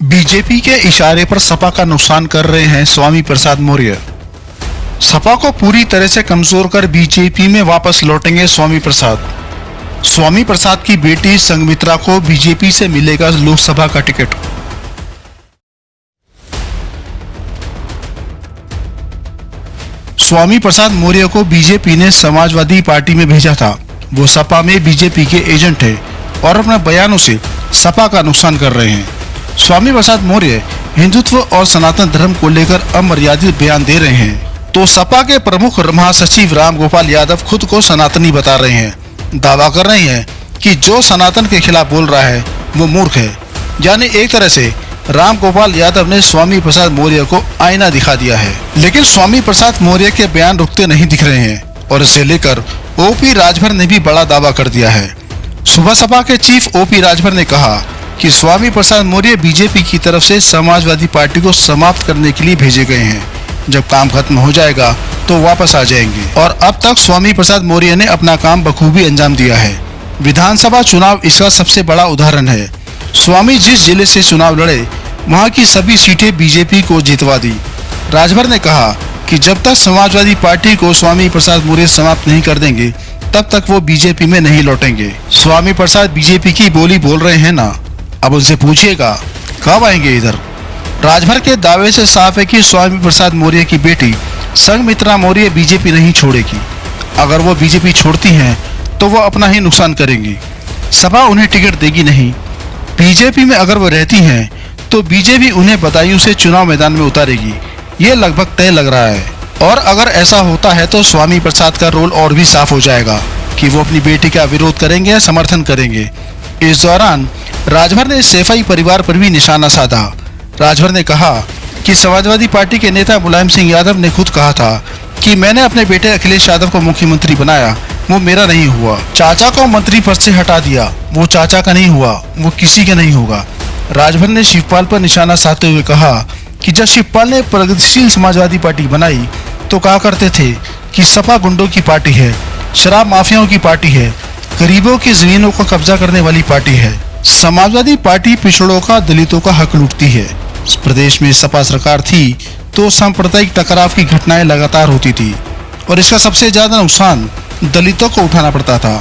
BJP के इशारे पर सपा का नुकसान कर रहे हैं स्वामी प्रसाद मौर्य। सपा को पूरी तरह से कमजोर कर बीजेपी में वापस लौटेंगे स्वामी प्रसाद। स्वामी प्रसाद की बेटी संघमित्रा को बीजेपी से मिलेगा लोकसभा का टिकट। स्वामी प्रसाद मौर्य को बीजेपी ने समाजवादी पार्टी में भेजा था। वो सपा में बीजेपी के एजेंट है और अपने बयानों से सपा का नुकसान कर रहे हैं। स्वामी प्रसाद मौर्य हिंदुत्व और सनातन धर्म को लेकर अमर्यादित बयान दे रहे हैं, तो सपा के प्रमुख महासचिव राम गोपाल यादव खुद को सनातनी बता रहे हैं। दावा कर रहे हैं कि जो सनातन के खिलाफ बोल रहा है वो मूर्ख है। यानी एक तरह से राम गोपाल यादव ने स्वामी प्रसाद मौर्य को आईना दिखा दिया है। लेकिन स्वामी प्रसाद मौर्य के बयान रुकते नहीं दिख रहे हैं और इसे लेकर ओपी राजभर ने भी बड़ा दावा कर दिया है। सुबह सपा के चीफ ओपी राजभर ने कहा कि स्वामी प्रसाद मौर्य बीजेपी की तरफ से समाजवादी पार्टी को समाप्त करने के लिए भेजे गए हैं। जब काम खत्म हो जाएगा तो वापस आ जाएंगे। और अब तक स्वामी प्रसाद मौर्य ने अपना काम बखूबी अंजाम दिया है। विधानसभा चुनाव इसका सबसे बड़ा उदाहरण है। स्वामी जिस जिले से चुनाव लड़े वहां की सभी सीटें बीजेपी को जितवा दी। राजभर ने कहा कि जब तक समाजवादी पार्टी को स्वामी प्रसाद मौर्य समाप्त नहीं कर देंगे तब तक वो बीजेपी में नहीं लौटेंगे। स्वामी प्रसाद बीजेपी की बोली बोल रहे हैं ना, अब उनसे पूछिएगा कब आएंगे इधर। राजभर के दावे से साफ है कि स्वामी प्रसाद मौर्य की बेटी संघमित्रा मौर्य बीजेपी नहीं छोड़ेगी। अगर वो बीजेपी छोड़ती हैं तो वो अपना ही नुकसान करेंगी। सपा उन्हें टिकट देगी नहीं। बीजेपी में अगर वो रहती हैं तो बीजेपी उन्हें बदायूं से चुनाव मैदान में उतारेगी। ये लगभग तय लग रहा है। और अगर ऐसा होता है तो स्वामी प्रसाद का रोल और भी साफ हो जाएगा कि वो अपनी बेटी का विरोध करेंगे या समर्थन करेंगे। इस दौरान राजभर ने सैफई परिवार पर भी निशाना साधा। राजभर ने कहा कि समाजवादी पार्टी के नेता मुलायम सिंह यादव ने खुद कहा था कि मैंने अपने बेटे अखिलेश यादव को मुख्यमंत्री बनाया, वो मेरा नहीं हुआ। चाचा को मंत्री पद से हटा दिया, वो चाचा का नहीं हुआ, वो किसी का नहीं होगा। राजभर ने शिवपाल पर निशाना साधते हुए कहा कि जब शिवपाल ने प्रगतिशील समाजवादी पार्टी बनाई तो कहा करते थे कि सपा गुंडों की पार्टी है, शराब माफियाओं की पार्टी है, गरीबों की जमीनों को कब्जा करने वाली पार्टी है। समाजवादी पार्टी पिछड़ों का, दलितों का हक लूटती है। प्रदेश में सपा सरकार थी तो सांप्रदायिक टकराव की घटनाएं लगातार होती थी और इसका सबसे ज्यादा नुकसान दलितों को उठाना पड़ता था।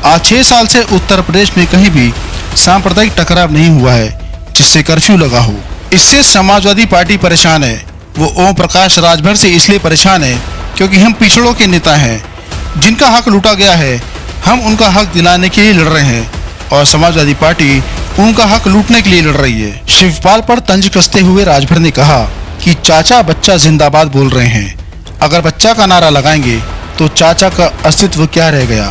आज 6 साल से उत्तर प्रदेश में कहीं भी सांप्रदायिक टकराव नहीं हुआ है जिससे कर्फ्यू लगा हो। इससे समाजवादी पार्टी परेशान है। वो ओम प्रकाश राजभर से इसलिए परेशान है क्योंकि हम पिछड़ों के नेता हैं, जिनका हक लूटा गया है। हम उनका हक दिलाने के लिए लड़ रहे हैं और समाजवादी पार्टी उनका हक लूटने के लिए लड़ रही है। शिवपाल पर तंज कसते हुए राजभर ने कहा कि चाचा बच्चा जिंदाबाद बोल रहे हैं। अगर बच्चा का नारा लगाएंगे तो चाचा का अस्तित्व क्या रह गया।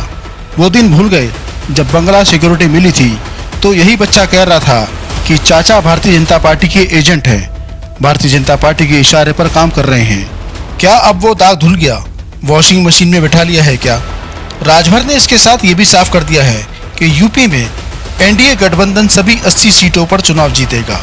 वो दिन भूल गए जब बंगला सिक्योरिटी मिली थी तो यही बच्चा कह रहा था कि चाचा भारतीय जनता पार्टी के एजेंट है, भारतीय जनता पार्टी के इशारे पर काम कर रहे हैं। क्या अब वो दाग धुल गया, वॉशिंग मशीन में बिठा लिया है क्या? राजभर ने इसके साथ ये भी साफ कर दिया है कि यूपी में एनडीए गठबंधन सभी 80 सीटों पर चुनाव जीतेगा।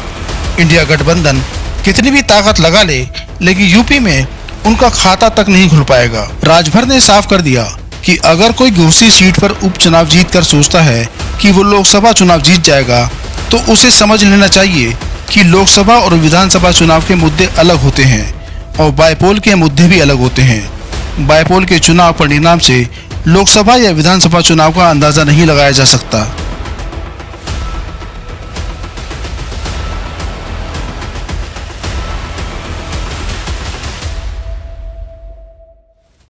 इंडिया गठबंधन कितनी भी ताकत लगा ले लेकिन यूपी में उनका खाता तक नहीं खुल पाएगा। राजभर ने साफ कर दिया कि अगर कोई दूसरी सीट पर उपचुनाव जीत कर सोचता है कि वो लोकसभा चुनाव जीत जाएगा तो उसे समझ लेना चाहिए कि लोकसभा और विधानसभा चुनाव के मुद्दे अलग होते हैं और बायपोल के मुद्दे भी अलग होते हैं। बायपोल के चुनाव परिणाम से लोकसभा या विधानसभा चुनाव का अंदाजा नहीं लगाया जा सकता।